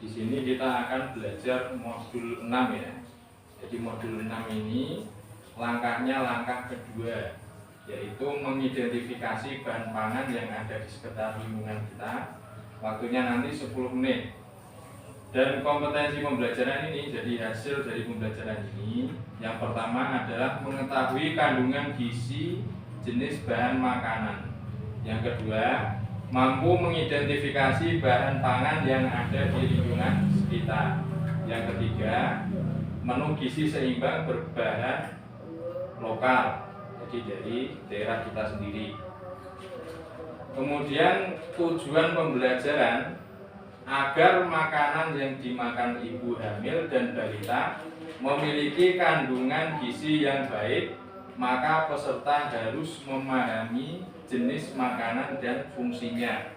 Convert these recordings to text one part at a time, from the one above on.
Di sini kita akan belajar modul 6 ya. Jadi modul 6 ini langkahnya langkah kedua, yaitu mengidentifikasi bahan pangan yang ada di sekitar lingkungan kita. Waktunya nanti 10 menit. Dan kompetensi pembelajaran ini, jadi hasil dari pembelajaran ini, yang pertama adalah mengetahui kandungan gizi jenis bahan makanan. Yang kedua, mampu mengidentifikasi bahan pangan yang ada di lingkungan sekitar. Yang ketiga, menu gizi seimbang berbahan lokal, jadi dari daerah kita sendiri. Kemudian tujuan pembelajaran agar makanan yang dimakan ibu hamil dan balita memiliki kandungan gizi yang baik, maka peserta harus memahami jenis makanan dan fungsinya.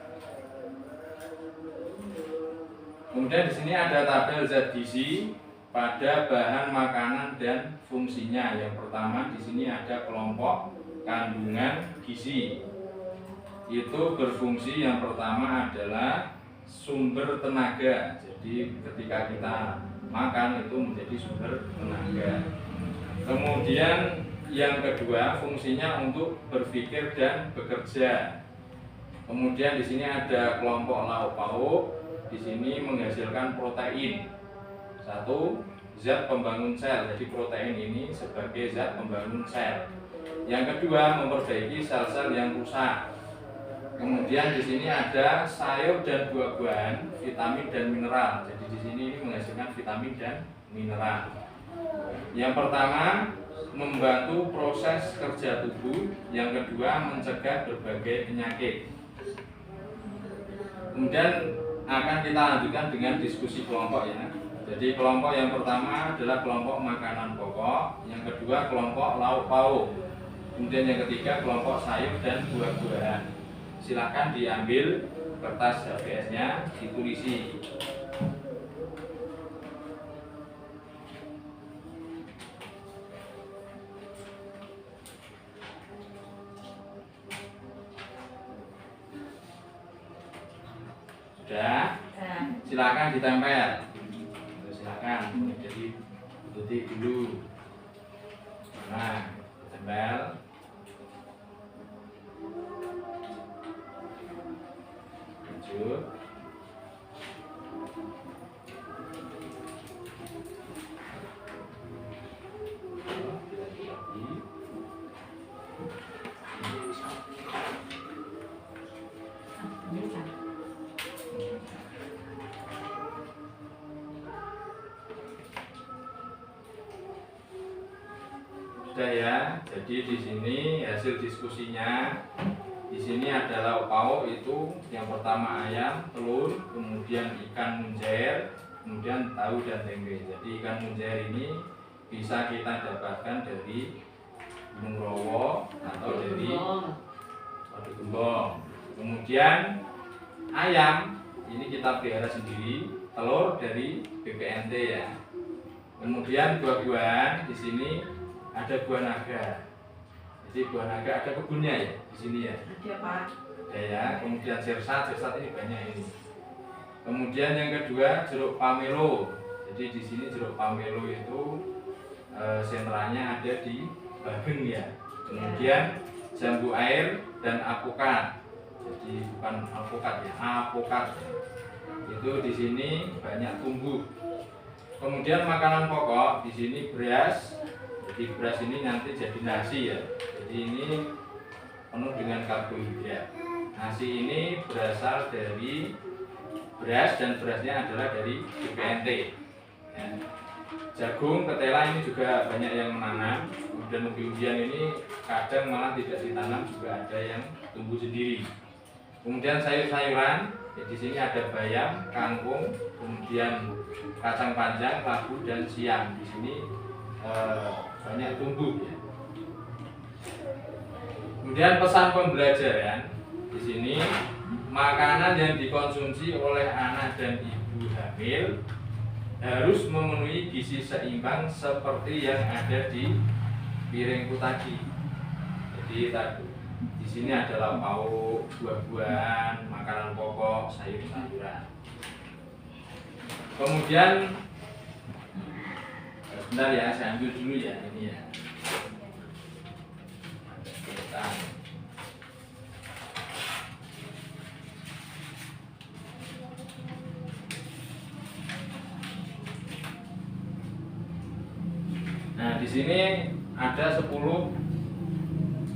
Kemudian di sini ada tabel zat gizi pada bahan makanan dan fungsinya. Yang pertama di sini ada kelompok kandungan gizi. Itu berfungsi, yang pertama adalah sumber tenaga. Jadi ketika kita makan itu menjadi sumber tenaga. Kemudian yang kedua, fungsinya untuk berpikir dan bekerja. Kemudian di sini ada kelompok lauk pauk. Di sini menghasilkan protein. Satu, zat pembangun sel. Jadi protein ini sebagai zat pembangun sel. Yang kedua, memperbaiki sel-sel yang rusak. Kemudian di sini ada sayur dan buah-buahan, vitamin dan mineral. Jadi di sini ini menghasilkan vitamin dan mineral. Yang pertama, membantu proses kerja tubuh. Yang kedua, mencegah berbagai penyakit. Kemudian akan kita lanjutkan dengan diskusi kelompok ya. Jadi kelompok yang pertama adalah kelompok makanan pokok, yang kedua kelompok lauk pauk, kemudian yang ketiga kelompok sayur dan buah-buahan. Silakan diambil kertas HVS-nya, ditulisi. Sudah? Silakan ditempel. Silakan. Jadi tutup dulu. Nah, tempel. Lanjut. Sudah ya. Jadi di sini hasil diskusinya. Di sini ada lauk pauk, itu yang pertama ayam, telur, kemudian ikan munjair, kemudian tahu dan tempe. Jadi ikan munjair ini bisa kita dapatkan dari Gunung Rowo atau dari Waduk Gembong. Kemudian ayam ini kita pelihara sendiri, telur dari BPNT ya. Kemudian buah-buahan di sini ada buah naga. Jadi buah naga ada kebunnya ya di sini ya. Ada Pak. Ada ya. Kemudian sirsat ini banyak ini. Kemudian yang kedua jeruk pamelo. Jadi di sini jeruk pamelo itu sentranya ada di Bageng ya. Kemudian jambu air dan alpukat. Jadi bukan alpukat ya, alpukat. Itu di sini banyak tumbuh. Kemudian makanan pokok di sini beras. Jadi beras ini nanti jadi nasi ya. Jadi ini penuh dengan karbohidrat. Nasi ini berasal dari beras dan berasnya adalah dari BPNT. Ya. Jagung, ketela ini juga banyak yang menanam. Kemudian umbi-umbian ini kadang malah tidak ditanam, juga ada yang tumbuh sendiri. Kemudian sayur-sayuran, ya di sini ada bayam, kangkung, kemudian kacang panjang, labu dan siam. Di sini banyak tumbuh ya. Kemudian pesan pembelajaran di sini, makanan yang dikonsumsi oleh anak dan ibu hamil harus memenuhi gizi seimbang seperti yang ada di piringku tadi. Jadi di sini ada lauk pauk, buah-buahan, makanan pokok, sayur-sayuran. Kemudian sebentar ya, saya ambil dulu ya ini ya. Nah, di sini ada 10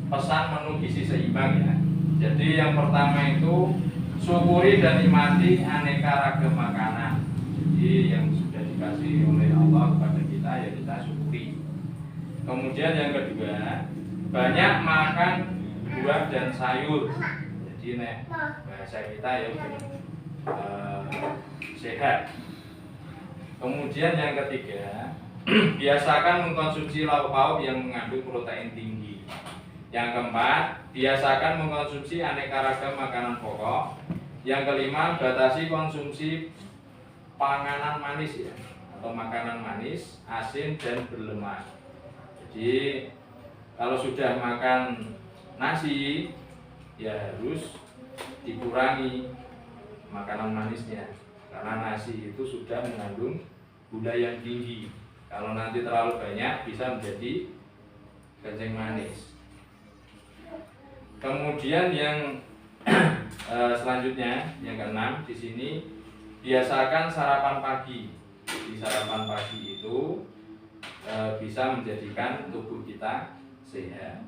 pesan menu gizi seimbang ya. Jadi yang pertama itu syukuri dan nikmati aneka ragam makanan. Jadi yang sudah dikasih oleh Allah kepada kita ya kita syukuri. Kemudian yang kedua, banyak makan buah dan sayur. Jadi bahasa kita ya sehat. Kemudian yang ketiga, biasakan mengkonsumsi lauk pauk yang mengandung protein tinggi. Yang keempat, biasakan mengkonsumsi aneka ragam makanan pokok. Yang kelima, batasi konsumsi panganan manis ya, atau makanan manis, asin dan berlemak. Jadi kalau sudah makan nasi ya harus dikurangi makanan manisnya, karena nasi itu sudah mengandung gula yang tinggi. Kalau nanti terlalu banyak bisa menjadi kencing manis. Kemudian yang selanjutnya yang keenam di sini, biasakan sarapan pagi. Di sarapan pagi itu bisa menjadikan tubuh kita sehat.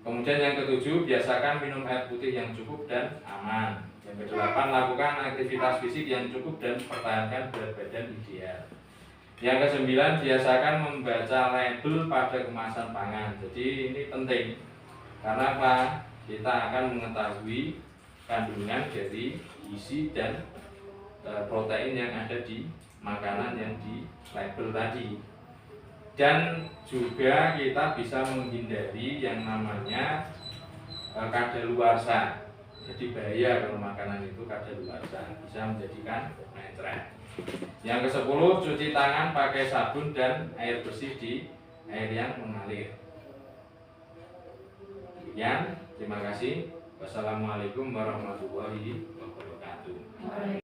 Kemudian yang ketujuh, biasakan minum air putih yang cukup dan aman. Yang kedelapan, lakukan aktivitas fisik yang cukup dan pertahankan berat badan ideal. Yang kesembilan, biasakan membaca label pada kemasan pangan. Jadi ini penting, karena apa? Kita akan mengetahui kandungan dari gizi dan protein yang ada di makanan yang di label tadi. Dan juga kita bisa menghindari yang namanya kadaluarsa. Jadi bahaya kalau makanan itu kadaluarsa, bisa menjadikan mencret. Yang ke-10, cuci tangan pakai sabun dan air bersih di air yang mengalir. Demikian, terima kasih. Wassalamualaikum warahmatullahi wabarakatuh.